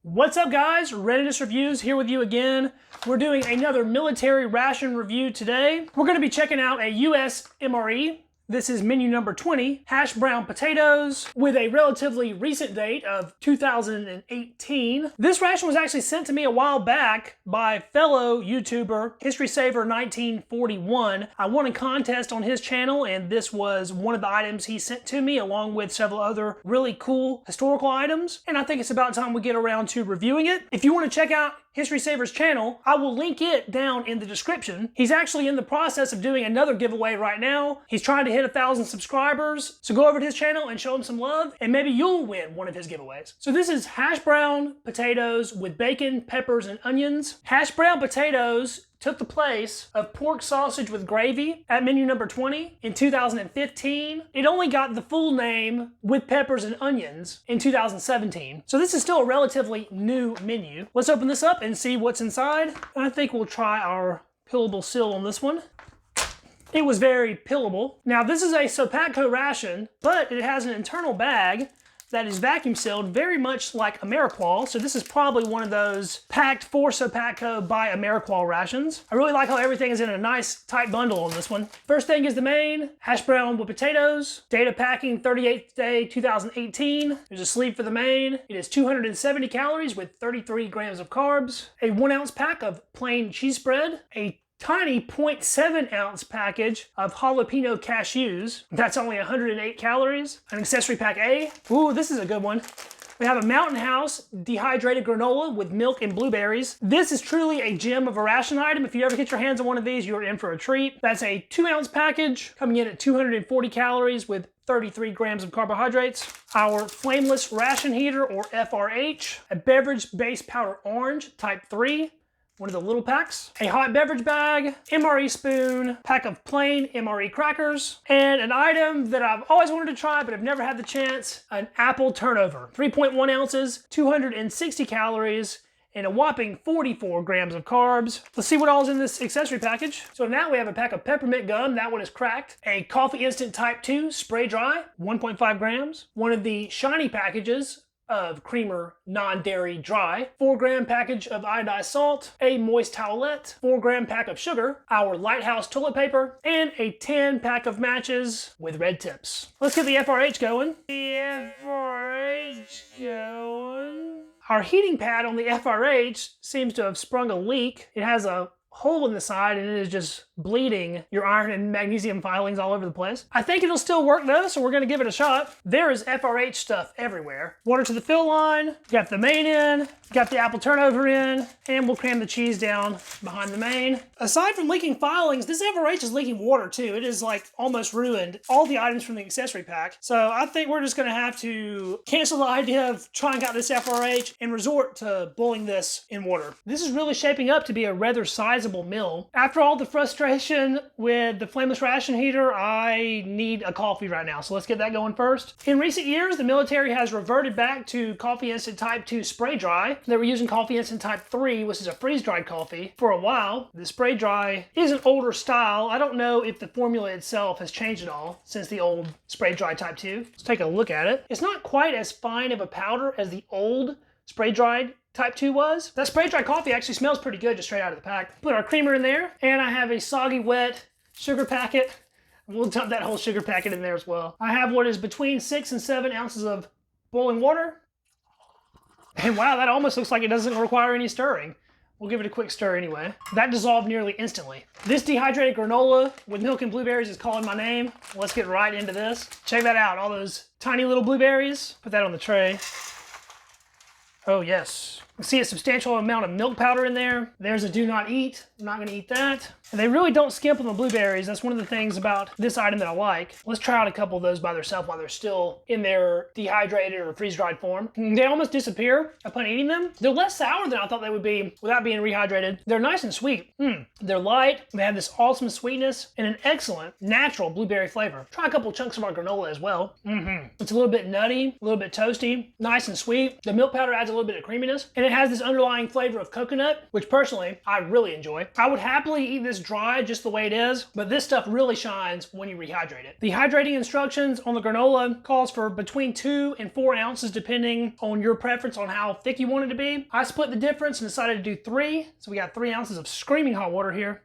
What's up, guys? Readiness Reviews here with you again. We're doing another military ration review today. We're going to be checking out a US MRE. This is menu number 20, hash brown potatoes with a relatively recent date of 2018. This ration was actually sent to me a while back by fellow YouTuber History Saver 1941. I won a contest on his channel, and this was one of the items he sent to me along with several other really cool historical items. And I think it's about time we get around to reviewing it. If you want to check out History Saver's channel, I will link it down in the description. He's actually in the process of doing another giveaway right now. He's trying to hit 1,000 subscribers. So go over to his channel and show him some love, and maybe you'll win one of his giveaways. So this is hash brown potatoes with bacon, peppers, and onions. Hash brown potatoes took the place of pork sausage with gravy at menu number 20 in 2015. It only got the full name with peppers and onions in 2017. So this is still a relatively new menu. Let's open this up and see what's inside. I think we'll try our pillable seal on this one. It was very pillable. Now this is a Sopatco ration, but it has an internal bag that is vacuum sealed, very much like Ameriqual. So this is probably one of those packed for Sopatco by Ameriqual rations. I really like how everything is in a nice tight bundle on this one. First thing is the main, hash brown with potatoes, data packing 38th day 2018. There's a sleeve for the main. It is 270 calories with 33 grams of carbs, a 1 ounce pack of plain cheese spread, a tiny 0.7 ounce package of jalapeno cashews. That's only 108 calories. An accessory pack A. Ooh, this is a good one. We have a Mountain House Dehydrated Granola with milk and blueberries. This is truly a gem of a ration item. If you ever get your hands on one of these, you're in for a treat. That's a 2 ounce package coming in at 240 calories with 33 grams of carbohydrates. Our flameless ration heater, or FRH. A beverage base powder orange, type 3. One of the little packs, a hot beverage bag, MRE spoon, pack of plain MRE crackers, and an item that I've always wanted to try but I've never had the chance, an apple turnover. 3.1 ounces, 260 calories, and a whopping 44 grams of carbs. Let's see what all is in this accessory package. So now we have a pack of peppermint gum, that one is cracked. A coffee instant type 2 spray dry, 1.5 grams. One of the shiny packages of creamer non-dairy dry, 4-gram package of iodized salt, a moist towelette, 4-gram pack of sugar, our Lighthouse toilet paper, and a 10 pack of matches with red tips. Let's get the FRH going. The FRH going. Our heating pad on the FRH seems to have sprung a leak. It has a hole in the side and it is just bleeding your iron and magnesium filings all over the place. I think it'll still work though, so we're gonna give it a shot. There is FRH stuff everywhere. Water to the fill line, got the main in, got the apple turnover in, and we'll cram the cheese down behind the main. Aside from leaking filings, this FRH is leaking water too. It is like almost ruined all the items from the accessory pack. So I think we're just gonna have to cancel the idea of trying out this FRH and resort to boiling this in water. This is really shaping up to be a rather sizable meal. After all the frustration with the flameless ration heater, I need a coffee right now, so let's get that going first. In recent years, the military has reverted back to coffee instant type 2 spray dry. They were using coffee instant type 3, which is a freeze-dried coffee, for a while. The spray dry is an older style. I don't know if the formula itself has changed at all since the old spray dry type 2. Let's take a look at it. It's not quite as fine of a powder as the old spray dried type 2 was. That spray dried coffee actually smells pretty good just straight out of the pack. Put our creamer in there, and I have a soggy wet sugar packet. We'll dump that whole sugar packet in there as well. I have what is between 6 and 7 ounces of boiling water. And wow, that almost looks like it doesn't require any stirring. We'll give it a quick stir anyway. That dissolved nearly instantly. This dehydrated granola with milk and blueberries is calling my name. Let's get right into this. Check that out, all those tiny little blueberries. Put that on the tray. Oh yes. You see a substantial amount of milk powder in there. There's a do not eat. I'm not gonna eat that. And they really don't skimp on the blueberries. That's one of the things about this item that I like. Let's try out a couple of those by themselves while they're still in their dehydrated or freeze-dried form. They almost disappear upon eating them. They're less sour than I thought they would be without being rehydrated. They're nice and sweet. They're light. They have this awesome sweetness and an excellent natural blueberry flavor. Try a couple chunks of our granola as well. It's a little bit nutty, a little bit toasty, nice and sweet. The milk powder adds a little bit of creaminess. And and it has this underlying flavor of coconut, which personally, I really enjoy. I would happily eat this dry just the way it is, but this stuff really shines when you rehydrate it. The hydrating instructions on the granola calls for between 2 and 4 ounces depending on your preference on how thick you want it to be. I split the difference and decided to do 3, so we got 3 ounces of screaming hot water here.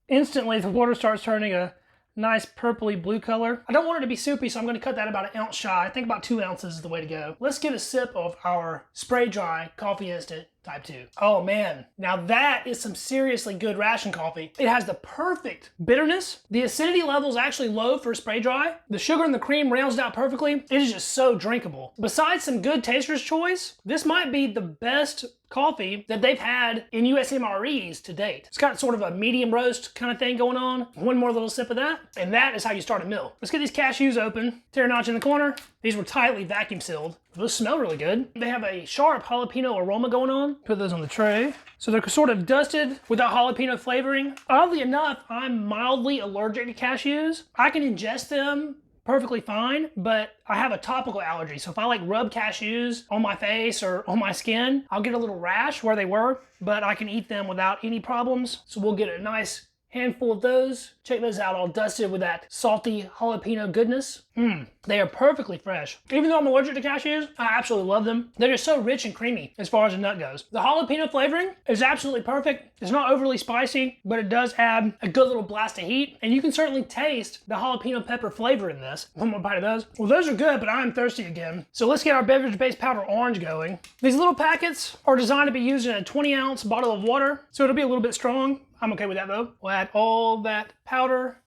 Instantly, the water starts turning a nice purpley blue color. I don't want it to be soupy, so I'm going to cut that about 1 ounce shy. I think about 2 ounces is the way to go. Let's get a sip of our spray dry coffee instant type 2. Oh man, now that is some seriously good ration coffee. It has the perfect bitterness. The acidity level is actually low for spray dry. The sugar and the cream rounds it out perfectly. It is just so drinkable. Besides some good taster's choice, this might be the best coffee that they've had in US MREs to date. It's got sort of a medium roast kind of thing going on. One more little sip of that, and that is how you start a mill. Let's get these cashews open. Tear a notch in the corner. These were tightly vacuum sealed. Those smell really good. They have a sharp jalapeno aroma going on. Put those on the tray. So they're sort of dusted with that jalapeno flavoring. Oddly enough, I'm mildly allergic to cashews. I can ingest them perfectly fine, but I have a topical allergy. So if I like rub cashews on my face or on my skin, I'll get a little rash where they were, but I can eat them without any problems. So we'll get a nice handful of those. Check those out, all dusted with that salty jalapeno goodness. They are perfectly fresh. Even though I'm allergic to cashews, I absolutely love them. They're just so rich and creamy as far as the nut goes. The jalapeno flavoring is absolutely perfect. It's not overly spicy, but it does add a good little blast of heat. And you can certainly taste the jalapeno pepper flavor in this. One more bite of those. Well, those are good, but I'm thirsty again. So let's get our beverage-based powder orange going. These little packets are designed to be used in a 20-ounce bottle of water, so it'll be a little bit strong. I'm okay with that though. We'll add all that powder.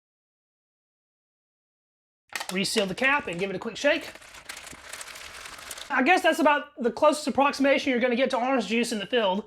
Reseal the cap and give it a quick shake. I guess that's about the closest approximation you're going to get to orange juice in the field.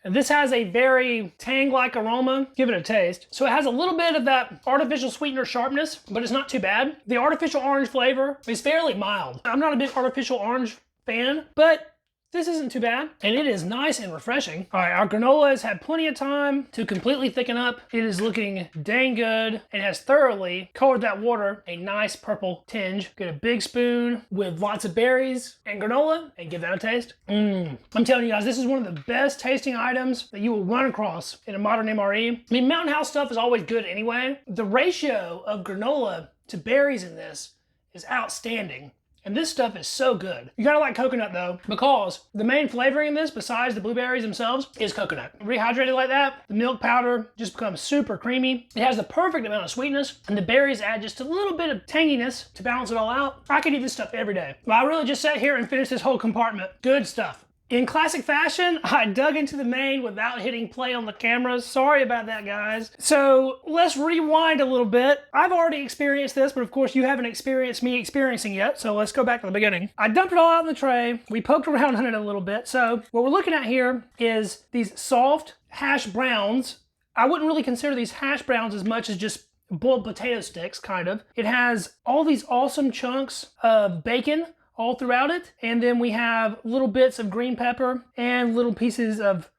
And this has a very tang-like aroma. Give it a taste. So it has a little bit of that artificial sweetener sharpness, but it's not too bad. The artificial orange flavor is fairly mild. I'm not a big artificial orange fan, but this isn't too bad, and it is nice and refreshing. All right, our granola has had plenty of time to completely thicken up. It is looking dang good and has thoroughly colored that water a nice purple tinge. Get a big spoon with lots of berries and granola and give that a taste. I'm telling you guys, this is one of the best tasting items that you will run across in a modern MRE. I mean, Mountain House stuff is always good anyway. The ratio of granola to berries in this is outstanding. And this stuff is so good. You gotta like coconut though, because the main flavoring in this, besides the blueberries themselves, is coconut. Rehydrated like that, the milk powder just becomes super creamy. It has the perfect amount of sweetness, and the berries add just a little bit of tanginess to balance it all out. I could eat this stuff every day. But I really just sat here and finished this whole compartment. Good stuff. In classic fashion, I dug into the main without hitting play on the camera. Sorry about that, guys. So let's rewind a little bit. I've already experienced this, but of course you haven't experienced me experiencing yet. So let's go back to the beginning. I dumped it all out in the tray. We poked around on it a little bit. So what we're looking at here is these soft hash browns. I wouldn't really consider these hash browns as much as just boiled potato sticks, kind of. It has all these awesome chunks of bacon all throughout it. And then we have little bits of green pepper and little pieces of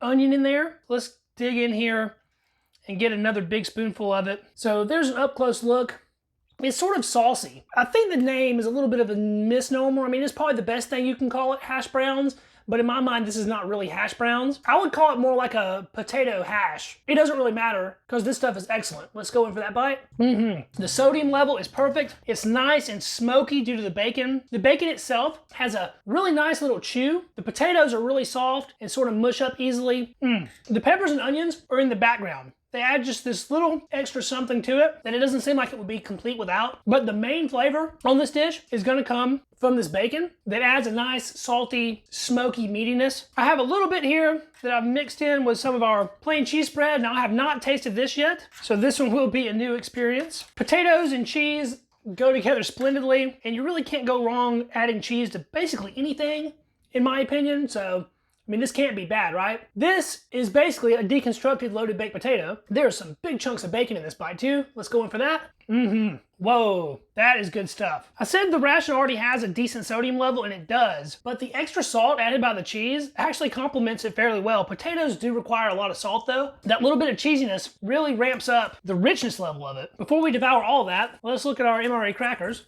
onion in there. Let's dig in here and get another big spoonful of it. So there's an up close look. It's sort of saucy. I think the name is a little bit of a misnomer. I mean, it's probably the best thing you can call it, hash browns. But in my mind, this is not really hash browns. I would call it more like a potato hash. It doesn't really matter because this stuff is excellent. Let's go in for that bite. The sodium level is perfect. It's nice and smoky due to the bacon. The bacon itself has a really nice little chew. The potatoes are really soft and sort of mush up easily. The peppers and onions are in the background. They add just this little extra something to it that it doesn't seem like it would be complete without. But the main flavor on this dish is gonna come from this bacon that adds a nice, salty, smoky meatiness. I have a little bit here that I've mixed in with some of our plain cheese spread. Now I have not tasted this yet, so this one will be a new experience. Potatoes and cheese go together splendidly, and you really can't go wrong adding cheese to basically anything, in my opinion, so I mean, this can't be bad, right? This is basically a deconstructed loaded baked potato. There are some big chunks of bacon in this bite too. Let's go in for that. Whoa, that is good stuff. I said the ration already has a decent sodium level, and it does, but the extra salt added by the cheese actually complements it fairly well. Potatoes do require a lot of salt though. That little bit of cheesiness really ramps up the richness level of it. Before we devour all that, let's look at our MRE crackers.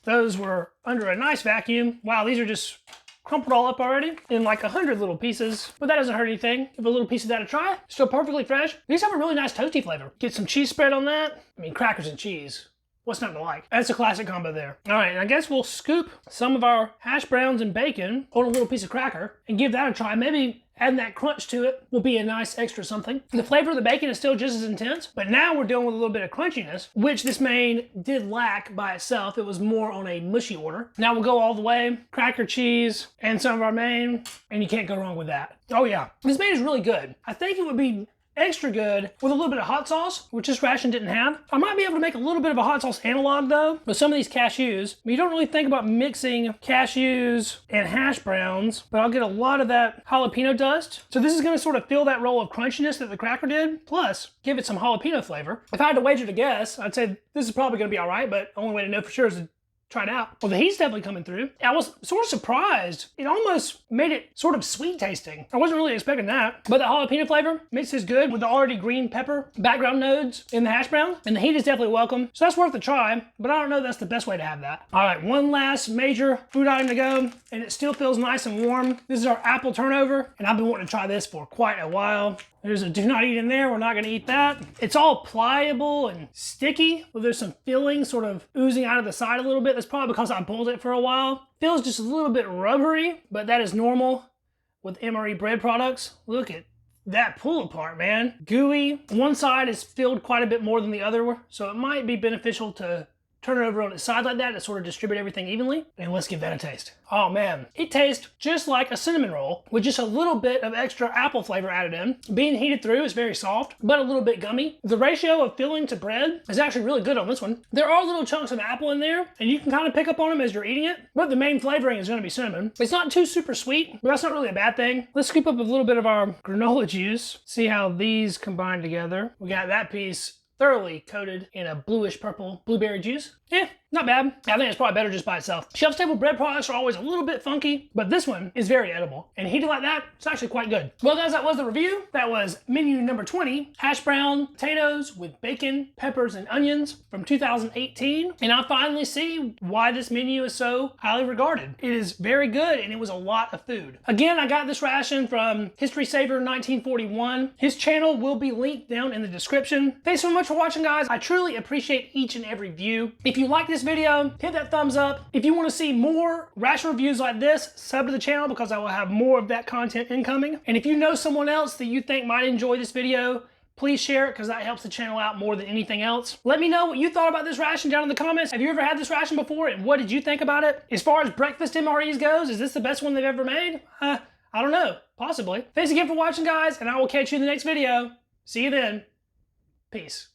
Those were under a nice vacuum. Wow, these are just crumpled all up already in like 100 little pieces, but that doesn't hurt anything. Give a little piece of that a try. Still perfectly fresh. These have a really nice toasty flavor. Get some cheese spread on that. I mean, crackers and cheese. What's not to like? That's a classic combo there. All right, and I guess we'll scoop some of our hash browns and bacon on a little piece of cracker and give that a try. Maybe adding that crunch to it will be a nice extra something. The flavor of the bacon is still just as intense, but now we're dealing with a little bit of crunchiness, which this main did lack by itself. It was more on a mushy order. Now we'll go all the way, cracker, cheese, and some of our main, and you can't go wrong with that. Oh yeah, this main is really good. I think it would be extra good with a little bit of hot sauce, which this ration didn't have. I might be able to make a little bit of a hot sauce analog though, with some of these cashews. You don't really think about mixing cashews and hash browns, but I'll get a lot of that jalapeno dust. So this is gonna sort of fill that role of crunchiness that the cracker did, plus give it some jalapeno flavor. If I had to wager to guess, I'd say this is probably gonna be all right, but the only way to know for sure is to try it out. Well, the heat's definitely coming through. I was sort of surprised. It almost made it sort of sweet tasting. I wasn't really expecting that, but the jalapeno flavor mixes good with the already green pepper background nodes in the hash brown, and the heat is definitely welcome. So that's worth a try, but I don't know that's the best way to have that. All right, one last major food item to go, and it still feels nice and warm. This is our apple turnover, and I've been wanting to try this for quite a while. There's a do not eat in there. We're not gonna eat that. It's all pliable and sticky. Well, there's some filling sort of oozing out of the side a little bit. That's probably because I boiled it for a while. Feels just a little bit rubbery, but that is normal with MRE bread products. Look at that pull apart, man. Gooey. One side is filled quite a bit more than the other, so it might be beneficial to turn it over on its side like that to sort of distribute everything evenly. And let's give that a taste. Oh man, it tastes just like a cinnamon roll with just a little bit of extra apple flavor added in. Being heated through, it's very soft, but a little bit gummy. The ratio of filling to bread is actually really good on this one. There are little chunks of apple in there, and you can kind of pick up on them as you're eating it, but the main flavoring is gonna be cinnamon. It's not too super sweet, but that's not really a bad thing. Let's scoop up a little bit of our granola juice, see how these combine together. We got that piece thoroughly coated in a bluish purple blueberry juice. Yeah, not bad. I think it's probably better just by itself. Shelf-stable bread products are always a little bit funky, but this one is very edible. And heated like that, it's actually quite good. Well guys, that was the review. That was menu number 20, hash brown potatoes with bacon, peppers, and onions from 2018. And I finally see why this menu is so highly regarded. It is very good, and it was a lot of food. Again, I got this ration from History Saver 1941. His channel will be linked down in the description. Thanks so much for watching, guys. I truly appreciate each and every view. If you like this video, hit that thumbs up. If you want to see more ration reviews like this, sub to the channel because I will have more of that content incoming. And if you know someone else that you think might enjoy this video, please share it because that helps the channel out more than anything else. Let me know what you thought about this ration down in the comments. Have you ever had this ration before, and what did you think about it? As far as breakfast MREs goes, is this the best one they've ever made? I don't know. Possibly. Thanks again for watching, guys, and I will catch you in the next video. See you then. Peace.